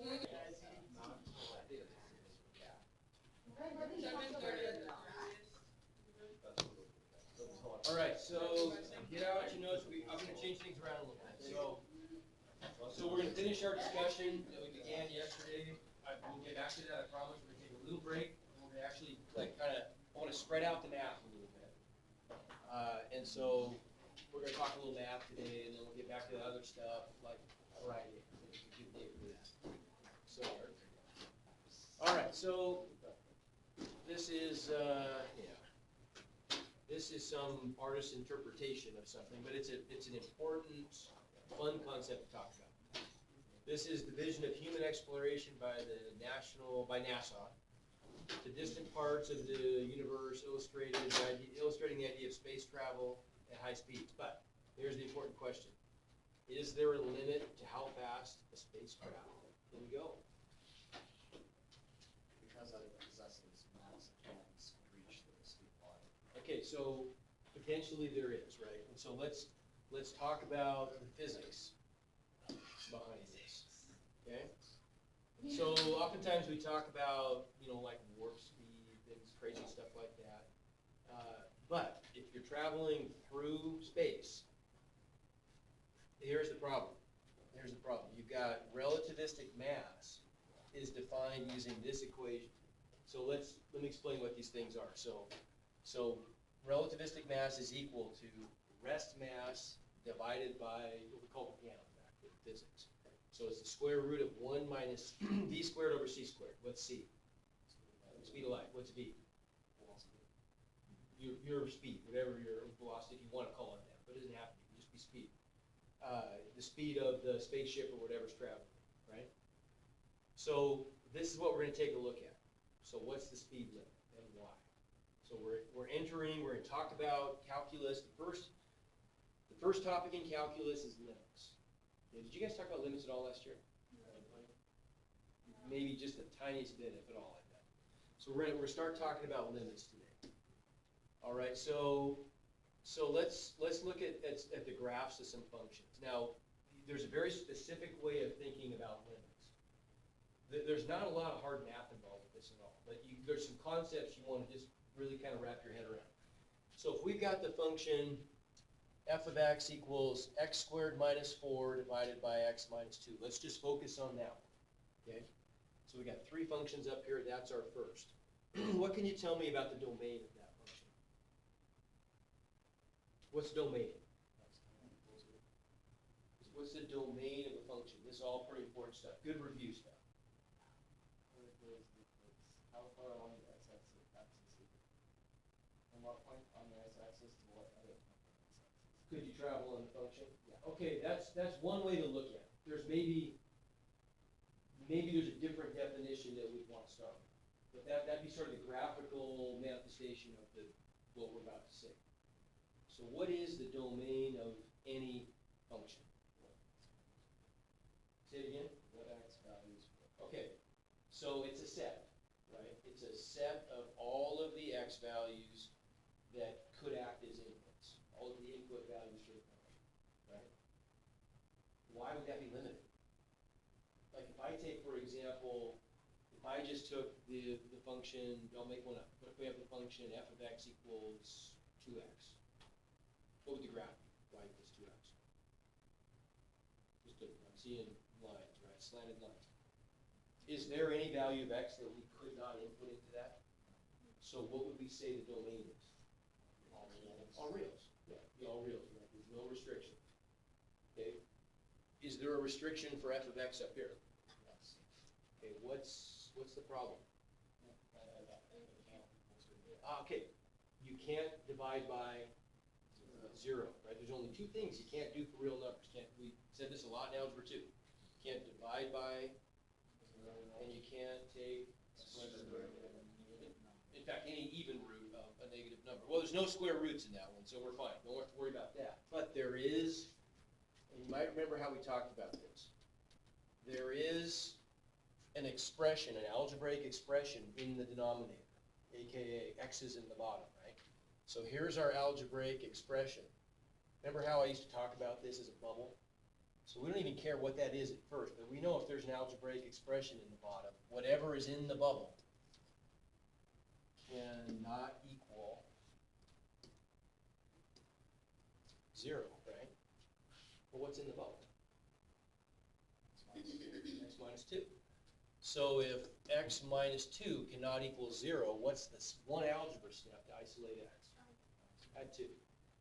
All right, so get out your notes. I'm going to change things around a little bit. So we're going to finish our discussion that we began yesterday. We'll get back to that, I promise. We're going to take a little break. We're going to actually I want to spread out the math a little bit. And so we're going to talk a little math today, and then we'll get back to the other stuff like Friday. It's a good day for that. So, all right, so this is some artist's interpretation of something, but it's an important, fun concept to talk about. This is the vision of human exploration by NASA to distant parts of the universe, illustrating the idea of space travel at high speeds. But here's the important question: is there a limit to how fast a spacecraft can go? Because it possesses mass, it can't reach the speed of light. Okay, so potentially there is, right? And so let's talk about the physics behind this. Okay? So oftentimes we talk about, like warp speed, things, crazy stuff like that. But if you're traveling through space, here's the problem. You've got relativistic mass is defined using this equation. So let me explain what these things are. So relativistic mass is equal to rest mass divided by what we call the piano back in physics. So it's the square root of 1 minus v squared over c squared. What's c? Speed of light. What's v? Your speed, whatever your velocity, if you want to call it that, but it doesn't have to be. It can just be speed. The speed of the spaceship or whatever's traveling, right? So this is what we're going to take a look at. So what's the speed limit and why? So we're going to talk about calculus. The first topic in calculus is limits. Did you guys talk about limits at all last year? Maybe just the tiniest bit, if at all, like that. So we're going to start talking about limits today. All right, so let's look at the graphs of some functions. Now, there's a very specific way of thinking about limits. There's not a lot of hard math involved with this at all, but there's some concepts you want to just really kind of wrap your head around. So if we've got the function f of x equals x squared minus 4 divided by x minus 2. Let's just focus on that one, okay? So we got 3 functions up here. That's our first. What can you tell me about the domain of that function? What's the domain? What's the domain of a function? This is all pretty important stuff. Good review stuff. How far along the x-axis is it? From what point on the x-axis to what other point on the x-axis? Could you travel on the function? Yeah. Okay, that's one way to look at it. There's maybe there's a different definition that we'd want to start with. But that'd be sort of the graphical manifestation of what we're about to say. So what is the domain of any function? Say it again. What x values? Okay, so it's a set, right? It's a set of all of the x values that could act as inputs, all of the input values for the function, right? Why would that be limited? Like if I take, for example, if I just took the function, I'll make one up. What if we have the function f of x equals 2x? What would the graph be? Y equals 2x. I'm seeing lines, right? Slanted lines. Is there any value of x that we could not input into that? So what would we say the domain is? All reals. Yeah, all reals, right? There's no restriction. Okay. Is there a restriction for f of x up here? Yes. Okay, what's the problem? Okay, you can't divide by 0, right? There's only 2 things you can't do for real numbers. We said this a lot in Algebra 2. You can't divide by, and you can't take, in fact, any even root of a negative number. Well, there's no square roots in that one, so we're fine. Don't have to worry about that. But there is, and you might remember how we talked about this, there is an expression, an algebraic expression in the denominator, aka x is in the bottom, right? So here's our algebraic expression. Remember how I used to talk about this as a bubble? So we don't even care what that is at first, but we know if there's there's an algebraic expression in the bottom, whatever is in the bubble cannot equal 0, right? Well, what's in the bubble? X minus 2. So if x minus 2 cannot equal 0, what's this one algebra step to isolate x? Add 2.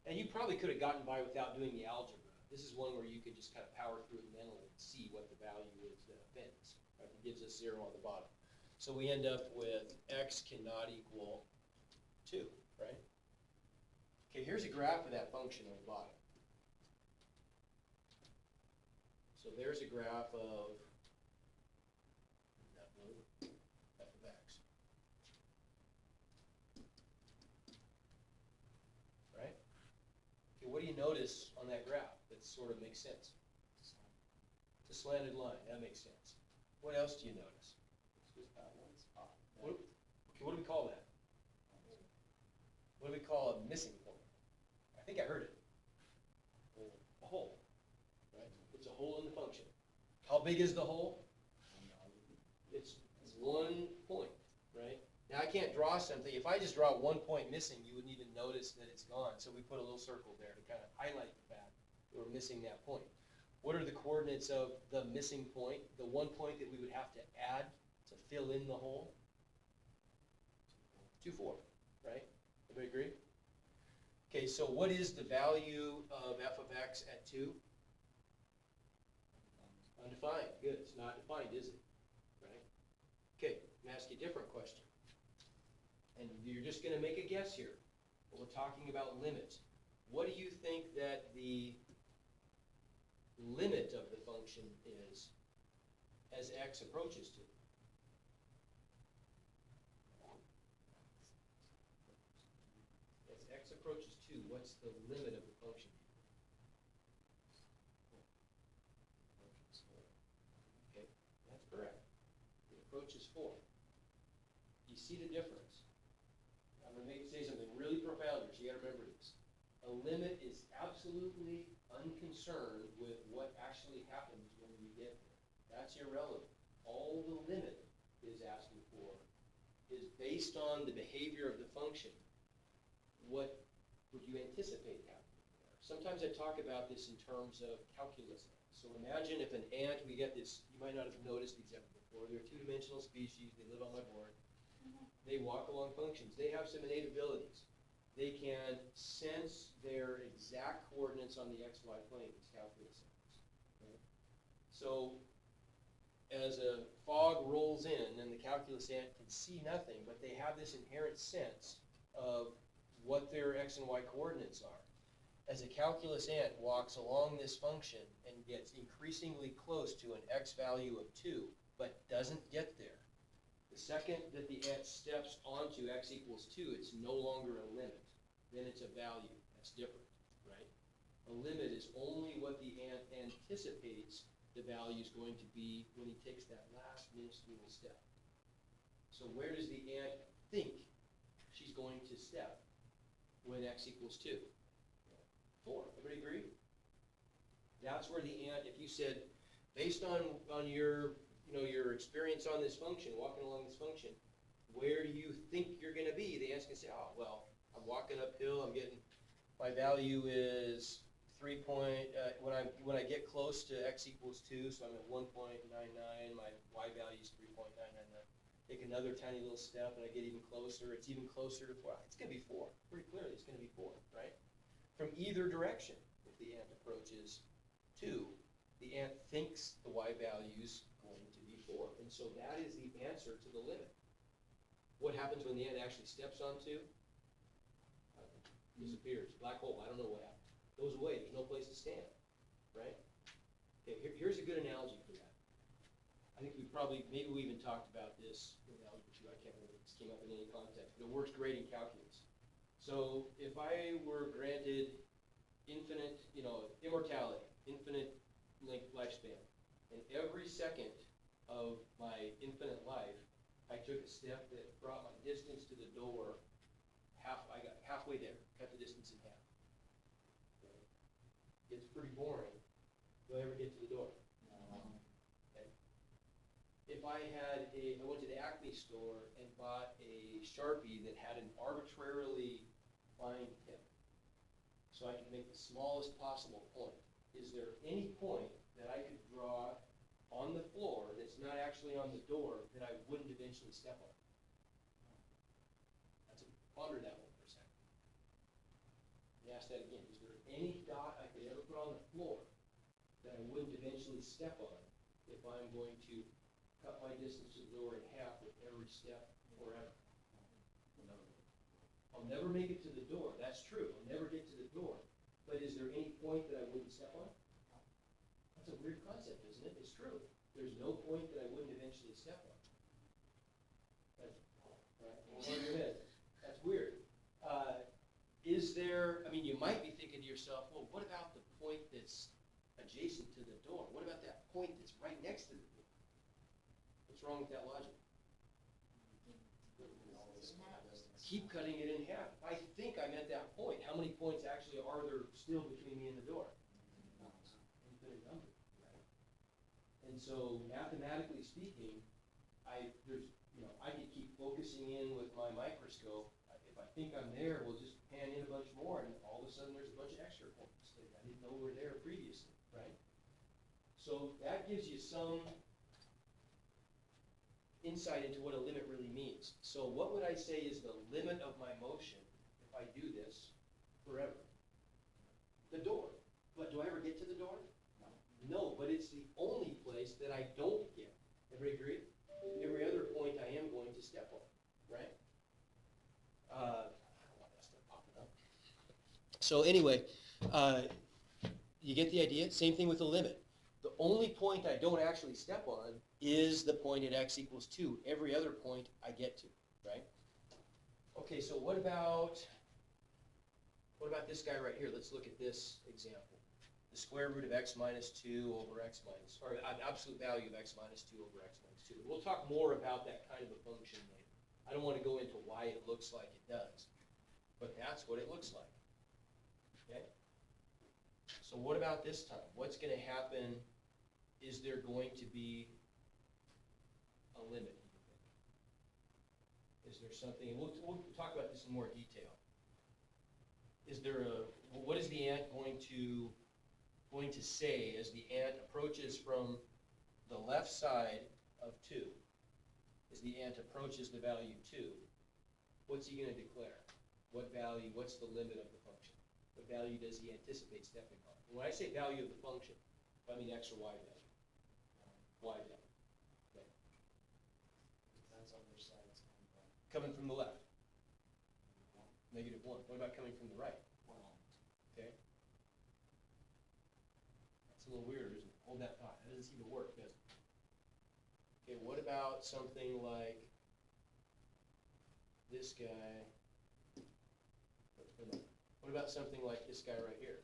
And you probably could have gotten by without doing the algebra. This is one where you could just kind of power through it mentally and see what the value is that offends. Right? It gives us 0 on the bottom. So we end up with x cannot equal 2, right? Okay, here's a graph of that function on the bottom. So there's a graph of that blue, f of x. Right? Okay, what do you notice on that graph that sort of makes sense? It's a slanted line. That makes sense. What else do you notice? It's just that one spot. Okay, what do we call that? What do we call a missing point? I think I heard it. A hole. Right? It's a hole in the function. How big is the hole? It's 1 point, right? Now I can't draw something. If I just draw 1 point missing, you wouldn't even notice that it's gone. So we put a little circle there to kind of highlight the fact that we're missing that point. What are the coordinates of the missing point? The 1 point that we would have to add to fill in the hole? 2, 4, right? Everybody agree? Okay, so what is the value of f of x at 2? Undefined. Good. It's not defined, is it? Right? Okay, I'm going to ask you a different question. And you're just going to make a guess here. But we're talking about limits. What do you think that the limit of the function is as x approaches to? As x approaches 2, what's the limit of the function? Okay, that's correct. It approaches 4. You see the difference? I'm going to say something really profound here, so you got to remember this. A limit is absolutely unconcerned with what actually happens when you get there. That's irrelevant. All the limit is asking for is based on the behavior of the function. What would you anticipate happening there? Sometimes I talk about this in terms of calculus. So imagine if an ant, we get this, you might not have noticed these ever before. They're a two-dimensional species. They live on my board. They walk along functions. They have some innate abilities. They can sense their exact coordinates on the xy plane, these calculus ants. Right? So as a fog rolls in, and the calculus ant can see nothing, but they have this inherent sense of what their x and y coordinates are. As a calculus ant walks along this function and gets increasingly close to an x value of 2, but doesn't get there, the second that the ant steps onto x equals 2, it's no longer a limit. Then it's a value. That's different, right? A limit is only what the ant anticipates the value is going to be when he takes that last minuscule step. So where does the ant think she's going to step when x equals 2? 4. Everybody agree? That's where the ant, if you said, based on your your experience on this function, walking along this function, where do you think you're going to be? The ant's going to say, oh, well, I'm walking uphill. I'm getting, my value is 3 point, when I get close to x equals 2, so I'm at 1.99, my y value is 3.999. Take another tiny little step and I get even closer. It's even closer to 4. It's going to be 4. Pretty clearly, it's going to be 4, right? From either direction, if the ant approaches 2, the ant thinks the y value's going to be 4. And so that is the answer to the limit. What happens when the ant actually steps onto? Disappears. Black hole. I don't know what happens. Goes away. There's no place to stand, right? Okay, here's a good analogy for that. I think maybe we even talked about this in Algebra 2. I can't remember if this came up in any context, but it works great in calculus. So if I were granted infinite, immortality, infinite lifespan, and every second of my infinite life, I took a step that brought my distance to the door I got halfway there, cut the distance in half. Okay. It's pretty boring. Do I ever get to the door? No. Okay. if I went to the Acme store and bought a Sharpie that had an arbitrarily fine tip, so I could make the smallest possible point. Is there any point that I could draw on the floor that's not actually on the door that I wouldn't eventually step on? That's ponder that one for a second. Let me ask that again. Is there any dot I could ever put on the floor that I wouldn't eventually step on if I'm going to cut my distance to the door in half with every step forever? No. I'll never make it to the door. That's true. I'll never get to the door. But is there any point that I wouldn't step on? That's a weird concept, isn't it? It's true. There's no point that I wouldn't eventually step on. That's, right? Well, wait a minute. That's weird. Is there, I mean, you might be thinking to yourself, well, what about the point that's adjacent to the door? What about that point that's right next to the door? What's wrong with that logic? Keep cutting it in half. If I think I'm at that point, how many points actually are there still between me and the door? Infinite number, right? And so mathematically speaking, I could keep focusing in with my microscope. If I think I'm there, we'll just pan in a bunch more, and all of a sudden there's a bunch of extra points that I didn't know were there previously, right? So that gives you some insight into what a limit really means. So what would I say is the limit of my motion if I do this forever? The door. But do I ever get to the door? No, but it's the only place that I don't get. Everybody agree? Every other point I am going to step on, right? I don't want that stuff popping up. So anyway, you get the idea? Same thing with the limit. The only point I don't actually step on is the point at x equals 2. Every other point I get to, right? Okay, so what about this guy right here? Let's look at this example. The square root of x minus 2 over x minus, or an absolute value of x minus 2 over x minus 2. We'll talk more about that kind of a function later. I don't want to go into why it looks like it does, but that's what it looks like, okay? So what about this time? What's going to happen? Is there going to be a limit? Is there something, and we'll talk about this in more detail. Is there what is the ant going to say as the ant approaches from the left side of 2? As the ant approaches the value 2, what's he going to declare? What value, what's the limit of the function? What value does he anticipate stepping on? And when I say value of the function, I mean x or y value. Y value. Okay. That's on which side it's coming from. Coming from the left. -1. What about coming from the right? 1. Okay. That's a little weird, isn't it? Hold that thought. That doesn't seem to work, does it? Okay, what about something like this guy? What about something like this guy right here?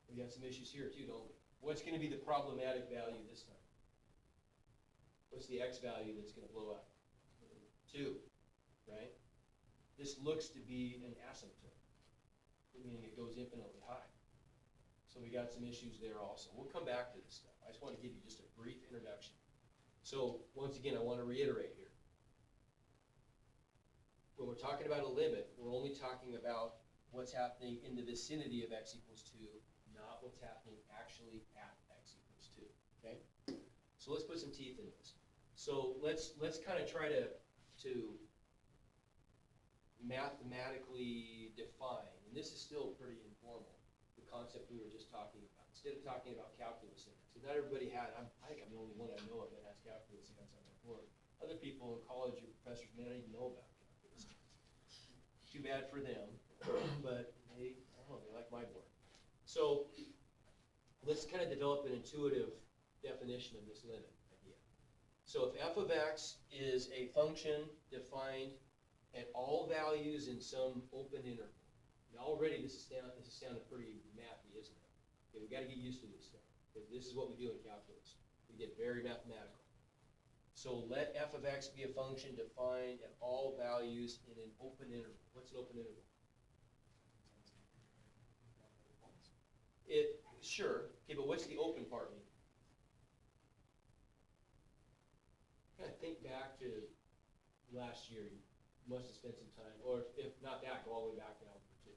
We got some issues here too, don't we? What's going to be the problematic value this time? What's the x value that's going to blow up? 2, right? This looks to be an asymptote, meaning it goes infinitely high. So we got some issues there also. We'll come back to this stuff. I just want to give you just a brief introduction. So once again, I want to reiterate here. When we're talking about a limit, we're only talking about what's happening in the vicinity of x equals 2, not what's happening actually at x equals 2, okay? So let's put some teeth in this. So let's kind of try to mathematically define, and this is still pretty informal, the concept we were just talking about. Instead of talking about calculus index, because not everybody had, I think I'm the only one I know of that has calculus index on their board. Other people in college or professors may not even know about calculus. Too bad for them, but they, I don't know, they like my board. So let's kind of develop an intuitive definition of this limit idea. So if f of x is a function defined at all values in some open interval. Now already this is sounding pretty mathy, isn't it? Okay, we got to get used to this stuff, because this is what we do in calculus. We get very mathematical. So let f of x be a function defined at all values in an open interval. What's an open interval? Sure. Okay, but what's the open part mean? think back to last year. You must have spent some time, or if not that, go all the way back to algebra 2.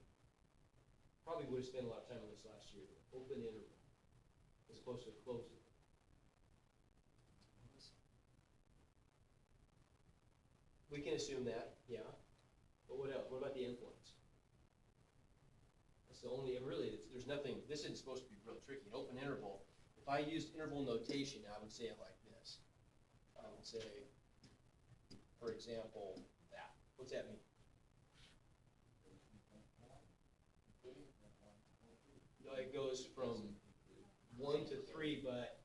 Probably would have spent a lot of time on this last year. Open interval as opposed to a closed interval. We can assume that, yeah. But what else? What about the endpoints? That's the only, really, there's nothing, this isn't supposed to be real tricky. An open interval, if I used interval notation, I would say it like this. I would say, for example, that. What's that mean? No, it goes from 1 to 3, but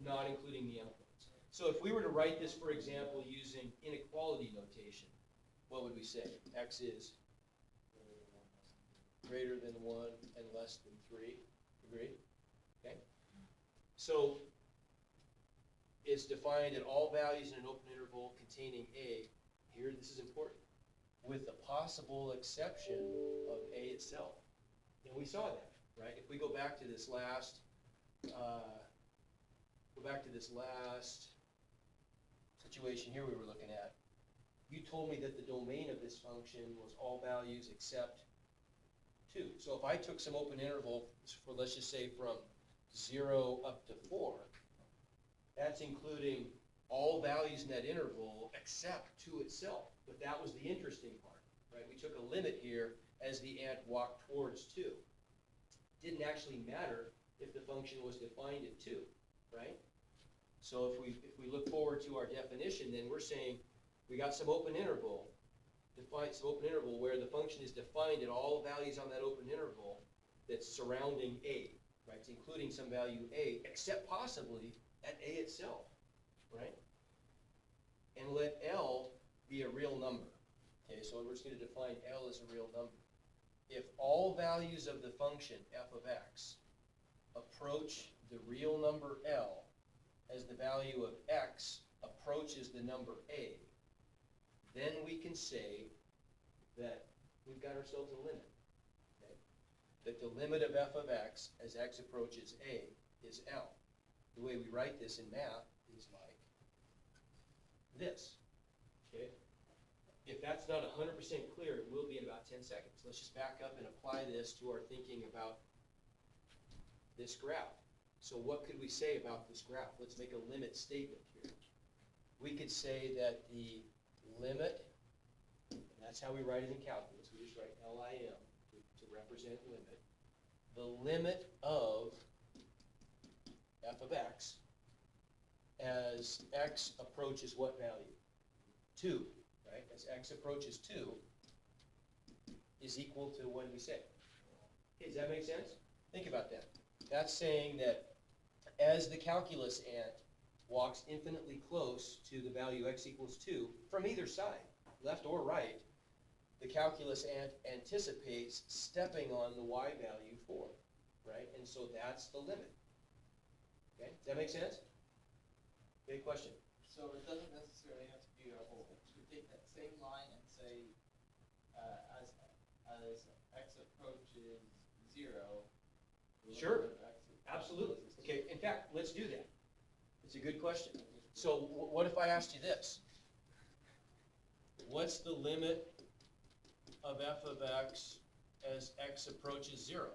not including the endpoints. So if we were to write this, for example, using inequality notation, what would we say? X is greater than 1 and less than 3. Agree? Okay. So it's defined at all values in an open interval containing A. Here, this is important. With the possible exception of A itself. And we saw that, right? If we go back to this last, situation here we were looking at, you told me that the domain of this function was all values except 2. So if I took some open interval for, let's just say, from 0 up to 4, that's including all values in that interval except 2 itself. But that was the interesting part, right? We took a limit here as the ant walked towards 2. Didn't actually matter if the function was defined at 2, right? So if we look forward to our definition, then we're saying we got some open interval, where the function is defined at all values on that open interval that's surrounding A, right? It's including some value A, except possibly at A itself, right? And let L be a real number. Okay, so we're just going to define L as a real number. If all values of the function f of x approach the real number L as the value of x approaches the number A, then we can say that we've got ourselves a limit. Okay? That the limit of f of x as x approaches A is L. The way we write this in math is like this. Okay? If that's not 100% clear, it will be in about 10 seconds. Let's just back up and apply this to our thinking about this graph. So what could we say about this graph? Let's make a limit statement here. We could say that the limit, and that's how we write it in calculus, we just write LIM to represent limit. The limit of f of x as x approaches what value? 2, right? As x approaches 2 is equal to, what did we say? Okay, does that make sense? Think about that. That's saying that as the calculus ant walks infinitely close to the value x equals 2 from either side, left or right, the calculus ant anticipates stepping on the y value 4, right? And so that's the limit. Okay, does that make sense? Okay, question? So it doesn't necessarily have to be a whole. We take that same line and say, as x approaches 0. Sure, absolutely. Okay, in fact, let's do that. It's a good question. So what if I asked you this? What's the limit of f of x as x approaches 0?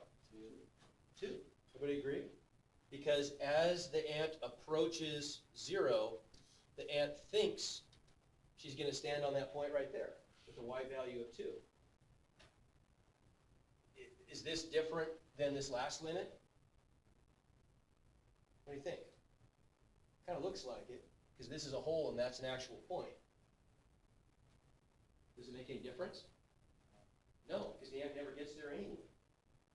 2. Everybody agree? Because as the ant approaches 0, the ant thinks she's going to stand on that point right there with a y value of 2. Is this different than this last limit? What do you think? Kind of looks like it, because this is a hole and that's an actual point. Does it make any difference? No, because the ant never gets there anyway.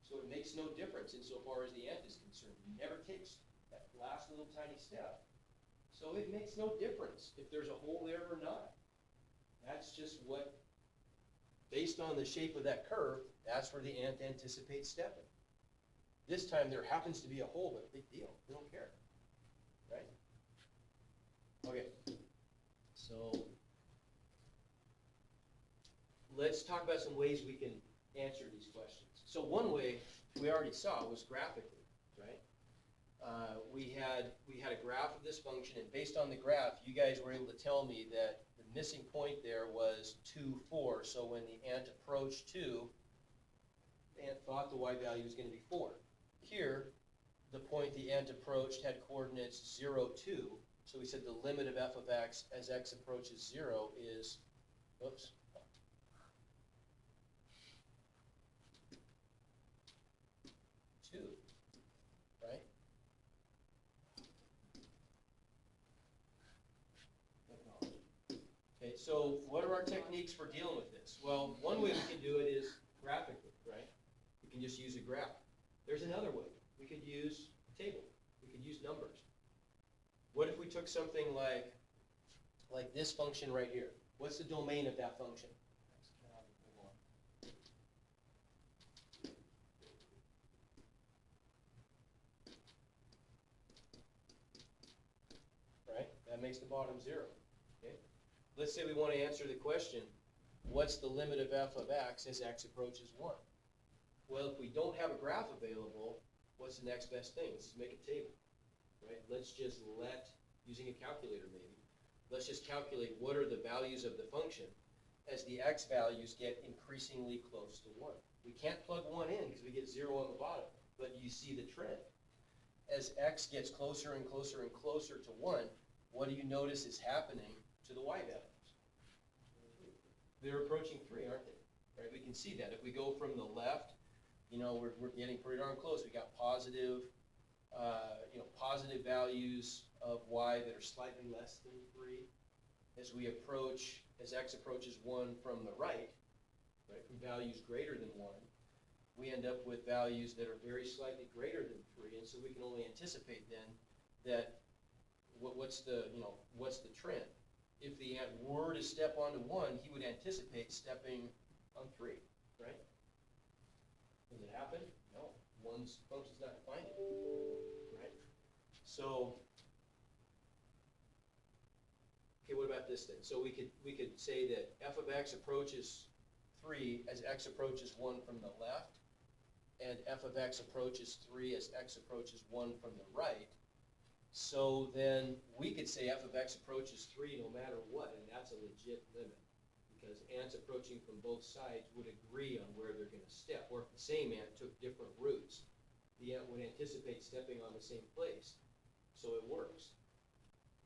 So it makes no difference insofar as the ant is concerned. It never takes that last little tiny step. So it makes no difference if there's a hole there or not. That's just what, based on the shape of that curve, that's where the ant anticipates stepping. This time there happens to be a hole, but big deal. We don't care. Right? Okay. So let's talk about some ways we can answer these questions. So one way we already saw was graphically, right? we had a graph of this function, and based on the graph, you guys were able to tell me that the missing point there was 2, 4. So when the ant approached 2, the ant thought the y value was going to be 4. Here, the point the ant approached had coordinates 0, 2. So we said the limit of f of x as x approaches 0 is, oops, 2, right? Okay, so what are our techniques for dealing with this? Well, one way we can do it is graphically, right? We can just use a graph. There's another way. We could use a table. We could use numbers. What if we took something like this function right here? What's the domain of that function? Right? That makes the bottom 0. Okay? Let's say we want to answer the question, what's the limit of f of x as x approaches 1? Well, if we don't have a graph available, what's the next best thing? Let's make a table. Right? Let's just using a calculator maybe, let's just calculate what are the values of the function as the x values get increasingly close to 1. We can't plug 1 in because we get 0 on the bottom, but you see the trend. As x gets closer and closer and closer to 1, what do you notice is happening to the y values? They're approaching 3, aren't they? Right? We can see that. If we go from the left, we're getting pretty darn close. We got positive values of y that are slightly less than 3. As x approaches 1 from the right, from values greater than 1, we end up with values that are very slightly greater than 3, and so we can only anticipate then that what's the trend. If the ant were to step onto 1, he would anticipate stepping on 3, right? Does it happen? No. 1's function's not defined yet, right? So, okay, what about this then? So we could say that f of x approaches 3 as x approaches 1 from the left, and f of x approaches 3 as x approaches 1 from the right. So then we could say f of x approaches 3 no matter what, and that's a legit limit, because ants approaching from both sides would agree on where they're going to step. Or if the same ant took different routes, the ant would anticipate stepping on the same place. So it works.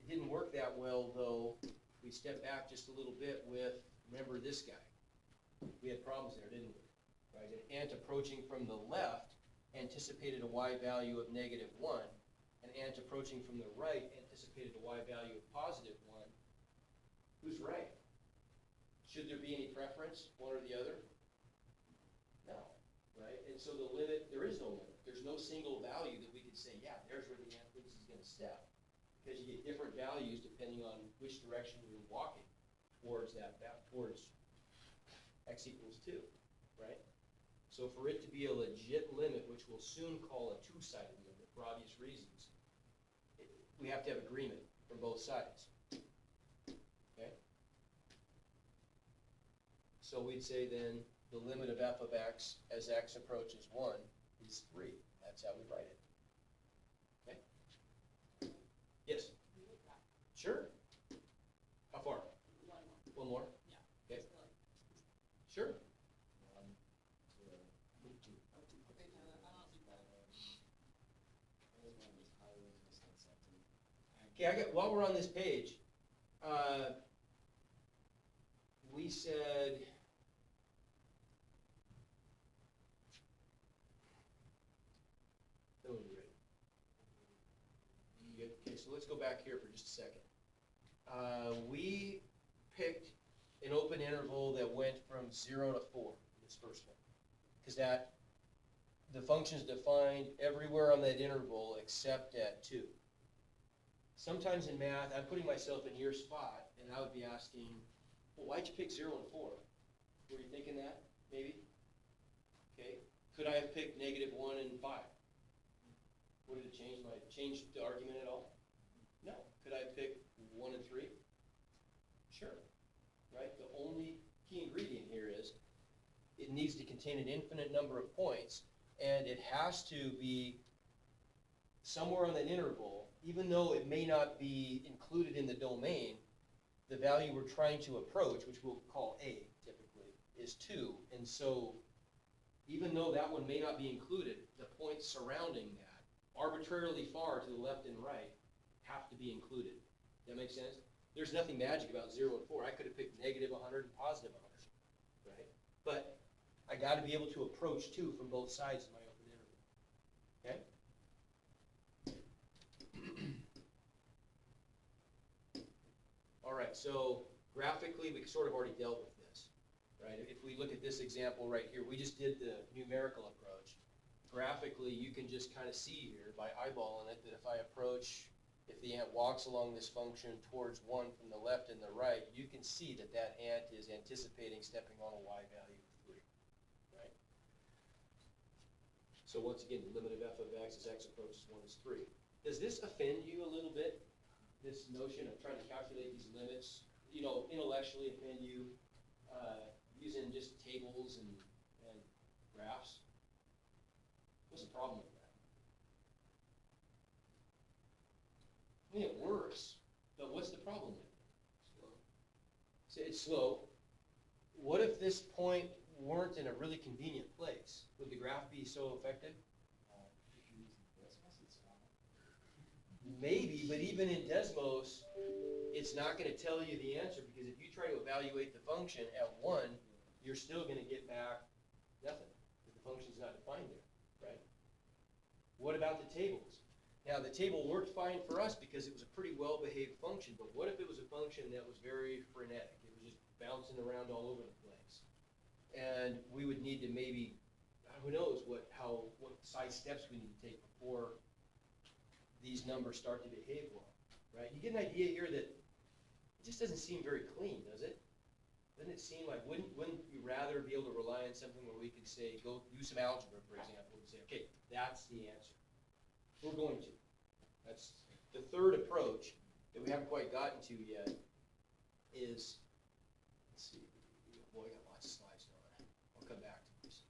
It didn't work that well, though. We stepped back just a little bit with, remember this guy. We had problems there, didn't we? Right? An ant approaching from the left anticipated a y value of -1. An ant approaching from the right anticipated a y value of +1. Who's right? Should there be any preference, one or the other? No, right? And so the limit, there is no limit. There's no single value that we could say, yeah, there's where the ant thinks he's going to step. Because you get different values depending on which direction you're walking towards towards x equals 2, right? So for it to be a legit limit, which we'll soon call a two-sided limit for obvious reasons, we have to have agreement from both sides. Okay? So we'd say then the limit of f of x as x approaches 1 is 3. That's how we write it. Okay? Yes? Sure. How far? One more? Yeah. Okay. Sure. Okay, while we're on this page, we said, okay, so let's go back here for just a second. We picked an open interval that went from 0 to 4, this first one, because the function's defined everywhere on that interval except at 2. Sometimes in math, I'm putting myself in your spot, and I would be asking, well, why'd you pick 0 and 4? Were you thinking that, maybe? Okay. Could I have picked -1 and 5? Would it have changed the argument at all? No. Could I have picked 1 and 3? Sure. Right? The only key ingredient here is it needs to contain an infinite number of points, and it has to be somewhere on that interval, even though it may not be included in the domain, the value we're trying to approach, which we'll call A typically, is 2. And so even though that one may not be included, the points surrounding that, arbitrarily far to the left and right, have to be included. That make sense? There's nothing magic about 0 and 4. I could have picked negative 100 and positive 100, right? But I got to be able to approach 2 from both sides of my open interval. Okay? All right, so graphically, we sort of already dealt with this, right? If we look at this example right here, we just did the numerical approach. Graphically, you can just kind of see here by eyeballing it that if I approach, if the ant walks along this function towards 1 from the left and the right, you can see that that ant is anticipating stepping on a y value of 3, right? So once again, the limit of f of x as x approaches 1 is 3. Does this offend you a little bit? This notion of trying to calculate these limits, you know, intellectually offend you using just tables and graphs? What's the problem with that? I mean, it works, but what's the problem with it? Slow. So it's slow. What if this point weren't in a really convenient place? Would the graph be so effective? If you're using Desmos, it's not. Maybe, but even in Desmos, it's not going to tell you the answer, because if you try to evaluate the function at 1, you're still going to get back nothing, because the function's not defined there, right? What about the tables? Now, the table worked fine for us because it was a pretty well-behaved function, but what if it was a function that was very frenetic? It was just bouncing around all over the place. And we would need to maybe, who knows what size steps we need to take before these numbers start to behave well, right? You get an idea here that it just doesn't seem very clean, does it? Doesn't it seem like, wouldn't you rather be able to rely on something where we could say, go do some algebra, for example, and say, okay, that's the answer. We're going to. That's the third approach that we haven't quite gotten to yet is, let's see, boy, I got lots of slides going. I'll come back to this.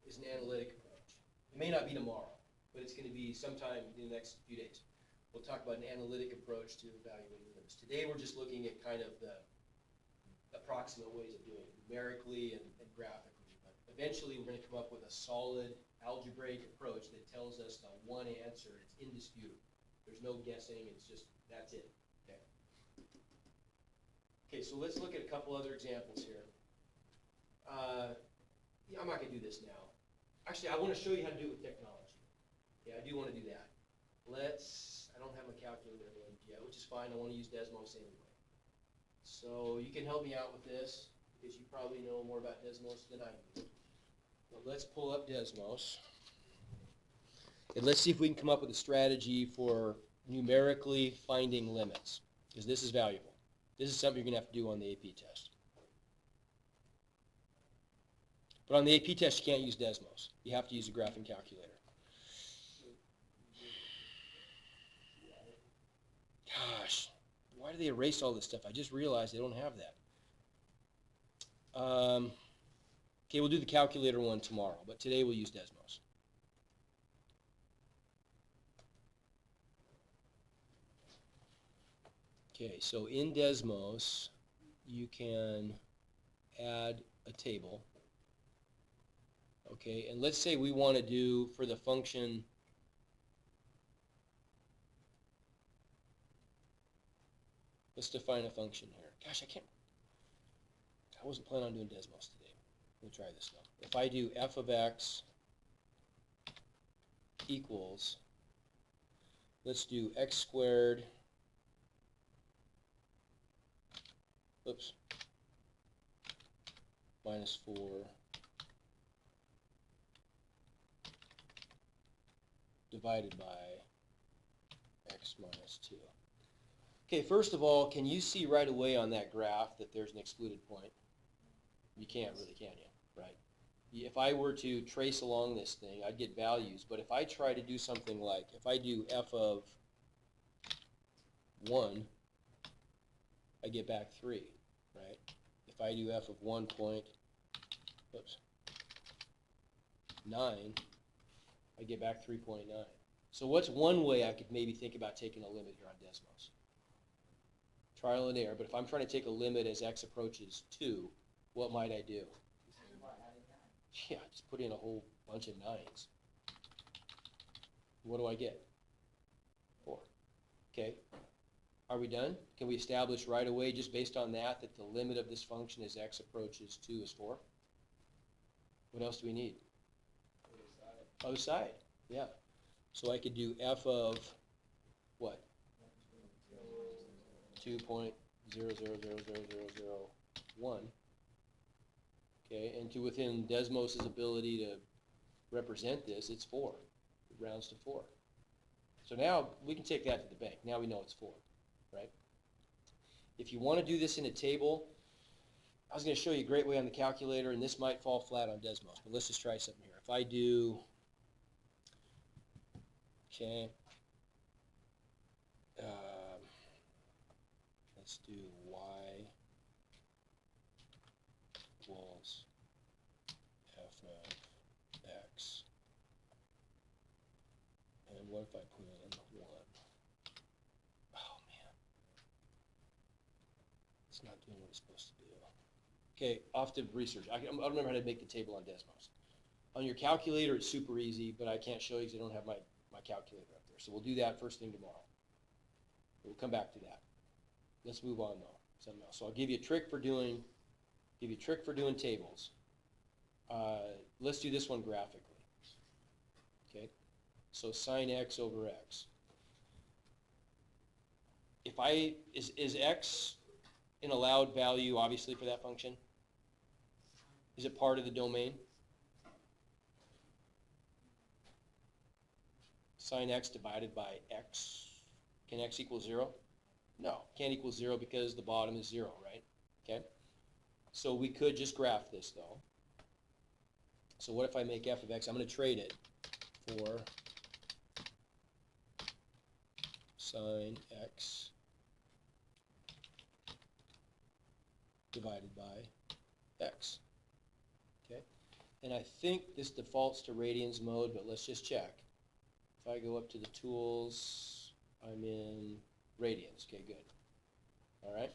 Is an analytic approach. It may not be tomorrow, but it's going to be sometime in the next few days. We'll talk about an analytic approach to evaluating limits. Today we're just looking at kind of the approximate ways of doing it, numerically and graphically. But eventually we're going to come up with a solid algebraic approach that tells us the one answer. It's indisputable. There's no guessing. It's just, that's it. Okay. Okay, so let's look at a couple other examples here. Yeah, I'm not going to do this now. Actually, I want to show you how to do it with technology. Yeah, I do want to do that. I don't have my calculator yet, which is fine. I want to use Desmos anyway. So you can help me out with this, because you probably know more about Desmos than I do. But let's pull up Desmos. And let's see if we can come up with a strategy for numerically finding limits, because this is valuable. This is something you're going to have to do on the AP test. But on the AP test, you can't use Desmos. You have to use a graphing calculator. Gosh, why do they erase all this stuff? I just realized they don't have that. Okay, we'll do the calculator one tomorrow, but today we'll use Desmos. Okay, so in Desmos, you can add a table. Okay, and let's say we want to do for the function, let's define a function here. Gosh, I wasn't planning on doing Desmos today. Let me try this now. If I do f of x equals, let's do x squared, oops, minus 4 divided by x minus 2. Okay, first of all, can you see right away on that graph that there's an excluded point? You can't really, can you? Right? If I were to trace along this thing, I'd get values, but if I try to do something like, if I do f of 1, I get back 3, right? If I do f of 1.9, I get back 3.9. So what's one way I could maybe think about taking a limit here on Desmos? Trial and error, but if I'm trying to take a limit as x approaches 2, what might I do? Yeah, just put in a whole bunch of 9s. What do I get? 4. Okay. Are we done? Can we establish right away, just based on that the limit of this function as x approaches 2 is 4? What else do we need? Other side. Yeah. So I could do f of what? 2.00000001. Okay, and to within Desmos' ability to represent this, it's 4. It rounds to 4. So now we can take that to the bank. Now we know it's 4, right? If you want to do this in a table, I was going to show you a great way on the calculator, and this might fall flat on Desmos, but let's just try something here. If I do, okay, let's do y equals f of x. And what if I put in 1? Oh, man. It's not doing what it's supposed to do. Okay, off to research. I don't remember how to make the table on Desmos. On your calculator, it's super easy, but I can't show you because I don't have my calculator up there. So we'll do that first thing tomorrow. We'll come back to that. Let's move on, though. Something else. So I'll give you a trick for doing tables. Let's do this one graphically. Okay. So sine x over x. Is x an allowed value, obviously, for that function? Is it part of the domain? Sine x divided by x. Can x equal 0? No, can't equal 0 because the bottom is 0, right? Okay. So we could just graph this, though. So what if I make f of x? I'm going to trade it for sine x divided by x. Okay. And I think this defaults to radians mode, but let's just check. If I go up to the tools, I'm in radians. Okay, good. All right.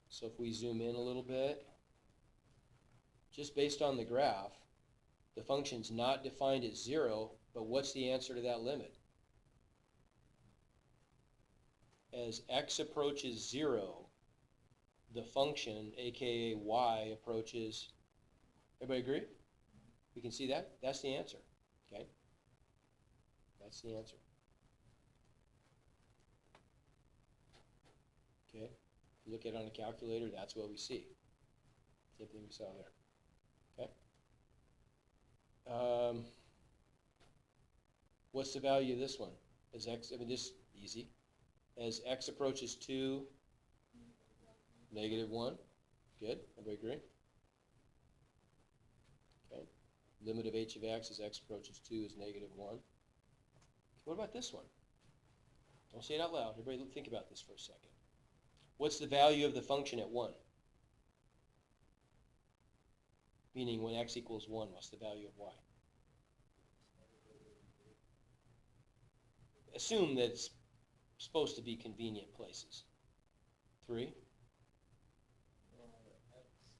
So if we zoom in a little bit, just based on the graph, the function's not defined as 0, but what's the answer to that limit? As x approaches 0, the function, aka y, approaches, everybody agree? We can see that? That's the answer. Okay? That's the answer. Okay? If you look at it on a calculator, that's what we see. Same thing we saw there. Okay? What's the value of this one? As x, I mean, this is easy. As x approaches 2, -1. Good. Everybody agree? Okay. Limit of h of x as x approaches 2 is -1. What about this one? Don't say it out loud. Everybody think about this for a second. What's the value of the function at 1? Meaning when x equals 1, what's the value of y? Assume that it's supposed to be convenient places. 3?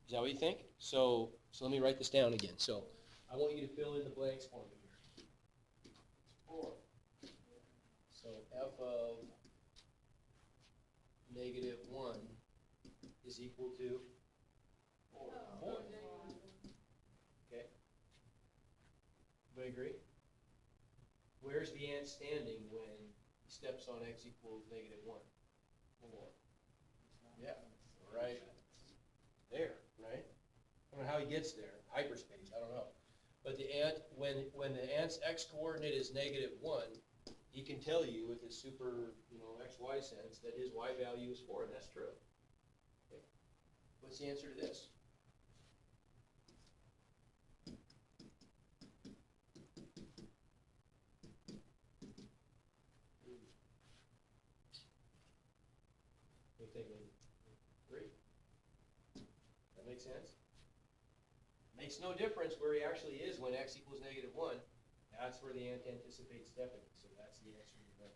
Is that what you think? So let me write this down again. So I want you to fill in the blanks for me here. 4. So f of -1 is equal to 4. 4. Okay. Everybody agree? Where's the ant standing when he steps on x equals -1? 4. Yeah, right there, right? I don't know how he gets there. Hyperspace, I don't know. But the ant, when the ant's x coordinate is -1, he can tell you with his super, XY sense that his y value is 4, and that's true. Okay. What's the answer to this? What do you think? 3? That makes sense? Makes no difference where he actually is when x equals -1. That's where the ant anticipates stepping, so that's the answer you know.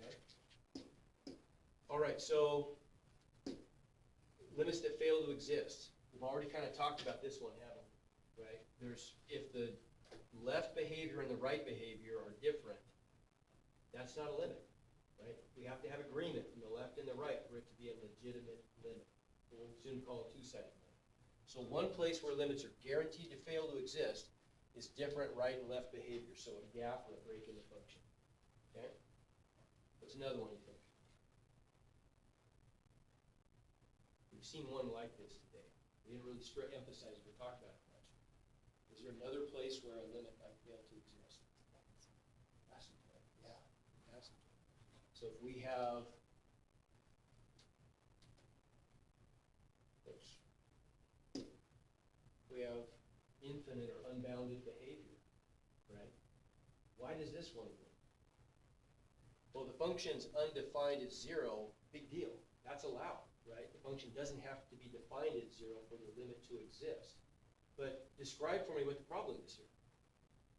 Okay? All right, so limits that fail to exist. We've already kind of talked about this one, haven't we? Right? If the left behavior and the right behavior are different, that's not a limit, right? We have to have agreement from the left and the right for it to be a legitimate limit. We'll soon call it two-sided limit. So one place where limits are guaranteed to fail to exist is different right and left behavior, so a gap or a break in the function. Okay? What's another one you think? We've seen one like this today. We didn't really emphasize it or talk about it much. Is there another place where a limit might fail to exist? Asymptote. Yeah, asymptote. So if we have, oops, we have infinite or unbounded behavior, right? Why does this one work? Well, the function's undefined as 0, big deal. That's allowed, right? The function doesn't have to be defined as 0 for the limit to exist. But describe for me what the problem is here.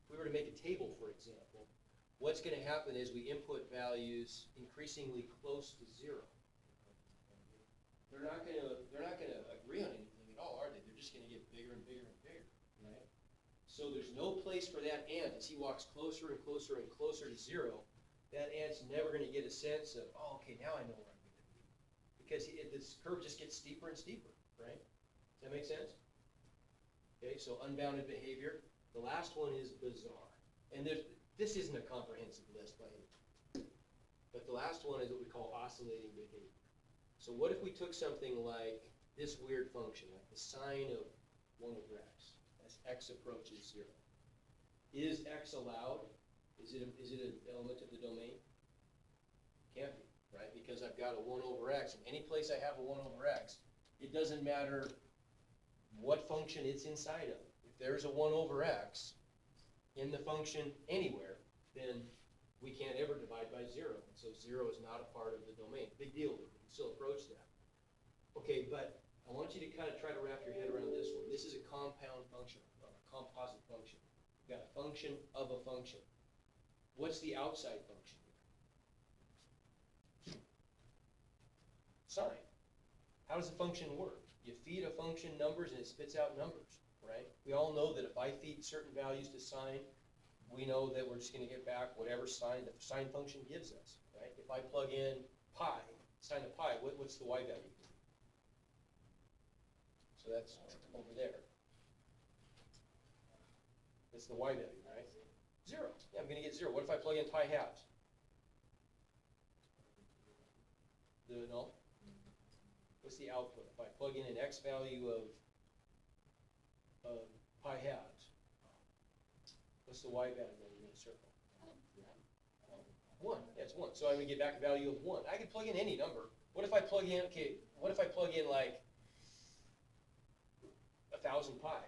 If we were to make a table, for example, what's going to happen is we input values increasingly close to 0. They're not going to agree on anything at all, are they? They're just going to get bigger and bigger and bigger, right? So there's no place for that ant as he walks closer and closer and closer to 0. That ant's never going to get a sense of, oh, okay, now I know where I'm going to be. Because this curve just gets steeper and steeper, right? Does that make sense? Okay, so unbounded behavior. The last one is bizarre. And this isn't a comprehensive list by any means. But the last one is what we call oscillating behavior. So what if we took something like this weird function, like the sine of 1 over x, as x approaches 0? Is x allowed? Is it an element of the domain? Can't be, right? Because I've got a 1 over x, and any place I have a 1 over x, it doesn't matter what function it's inside of. If there's a 1 over x in the function anywhere, then we can't ever divide by 0. And so 0 is not a part of the domain. Big deal, but we can still approach that. Okay, but I want you to kind of try to wrap your head around this one. This is a compound function, or a composite function. We've got a function of a function. What's the outside function here? Sine. How does the function work? You feed a function numbers and it spits out numbers, right? We all know that if I feed certain values to sine, we know that we're just going to get back whatever sine the sine function gives us, right? If I plug in pi, sine of pi, what's the y value? So that's over there. That's the y value, right? 0. Yeah, I'm going to get 0. What if I plug in pi halves? No? What's the output? If I plug in an x value of pi halves, what's the y value in a circle? 1. Yeah, it's 1. So I'm going to get back a value of 1. I could plug in any number. What if I plug in, okay, what if I plug in like 1,000 pi?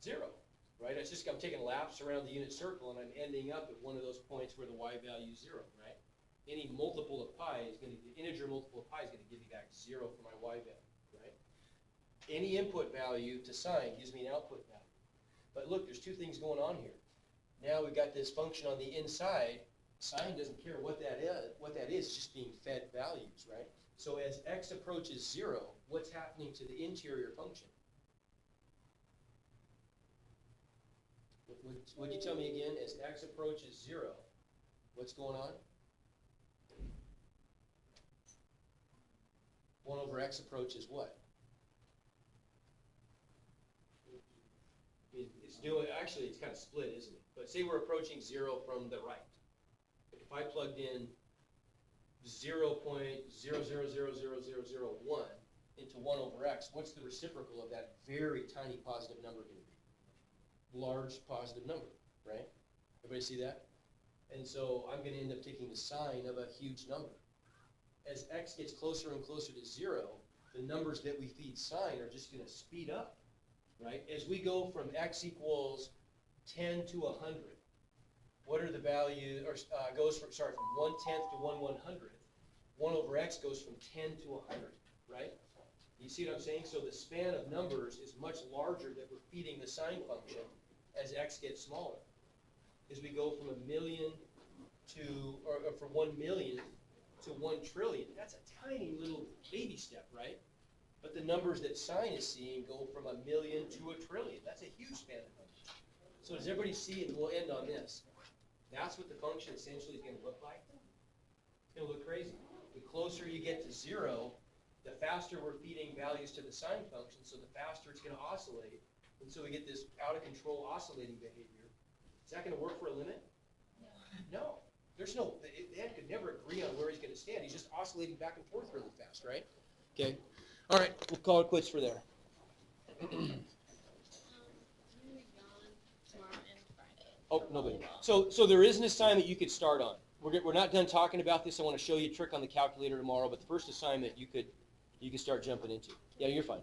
0, right? It's just, I'm taking laps around the unit circle and I'm ending up at one of those points where the y value is 0, right? Any multiple of pi is going to, the integer multiple of pi is going to give me back 0 for my y value, right? Any input value to sine gives me an output value. But look, there's two things going on here. Now we've got this function on the inside. Sine doesn't care what that is, it's just being fed values, right? So as x approaches 0, what's happening to the interior function? Would you tell me again, as x approaches 0, what's going on? 1 over x approaches what? It's doing, actually it's kind of split, isn't it? But say we're approaching 0 from the right. If I plugged in 0.000001 into 1 over x, what's the reciprocal of that very tiny positive number going to be? Large positive number, right? Everybody see that? And so I'm going to end up taking the sine of a huge number. As x gets closer and closer to 0, the numbers that we feed sine are just going to speed up, right? As we go from x equals 10 to 100, what are the values, or goes from, sorry, from 1/10 to 1/100th. 1 over x goes from 10 to 100, right? You see what I'm saying? So the span of numbers is much larger that we're feeding the sine function as x gets smaller. As we go from 1 million to, or from 1 million to 1 trillion. That's a tiny little baby step, right? But the numbers that sine is seeing go from 1 million to 1 trillion. That's a huge span of numbers. So does everybody see, and we'll end on this, that's what the function essentially is going to look like? It's going to look crazy. The closer you get to 0, the faster we're feeding values to the sine function, so the faster it's going to oscillate. And so we get this out-of-control oscillating behavior. Is that going to work for a limit? No. There's no, Ed could never agree on where he's going to stand. He's just oscillating back and forth really fast, right? Okay. All right, we'll call it quits for there. Oh, nobody. So there is an assignment you could start on. We're not done talking about this. I want to show you a trick on the calculator tomorrow, but the first assignment you could start jumping into. Yeah, you're fine.